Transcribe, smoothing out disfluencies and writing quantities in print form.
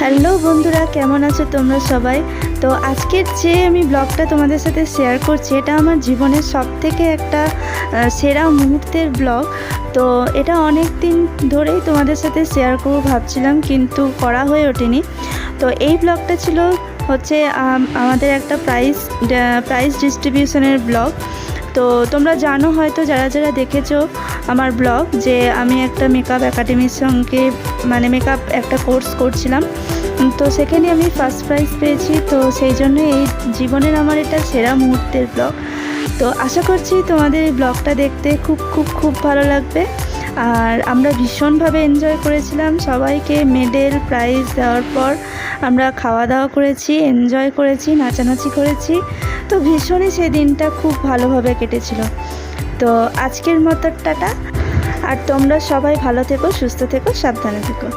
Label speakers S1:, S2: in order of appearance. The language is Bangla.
S1: হ্যালো বন্ধুরা, কেমন আছো তোমরা সবাই? তো আজকের যে আমি ব্লগটা তোমাদের সাথে শেয়ার করছি, এটা আমার জীবনের সবথেকে একটা সেরা মুহূর্তের ব্লগ। তো এটা অনেক দিন ধরেই তোমাদের সাথে শেয়ার করবো ভাবছিলাম, কিন্তু করা হয়ে ওঠেনি। তো এই ব্লগটা ছিল হচ্ছে আমাদের একটা প্রাইজ ডিস্ট্রিবিউশনের ব্লগ। তো তোমরা জানো হয়তো, যারা যারা দেখেছো আমার ব্লগ, যে আমি একটা মেকআপ একাডেমির সঙ্গে মেকআপ একটা কোর্স করছিলাম। তো সেখানে আমি ফার্স্ট প্রাইজ পেয়েছি। তো সেই জন্য এই জীবনের আমার এটা সেরা মুহূর্তের ব্লগ। তো আশা করছি তোমাদের এই ব্লগটা দেখতে খুব খুব খুব ভালো লাগবে। আর আমরা ভীষণভাবে এনজয় করেছিলাম, সবাইকে মেডেল প্রাইজ দেওয়ার পর আমরা খাওয়া দাওয়া করেছি, এনজয় করেছি, নাচানাচি করেছি। তো ভীষণই সেই দিনটা খুব ভালোভাবে কেটেছিল। তো আজকের মতো টাটা। আর তোমরা সবাই ভালো থেকো, সুস্থ থেকো, সাবধানে থেকো।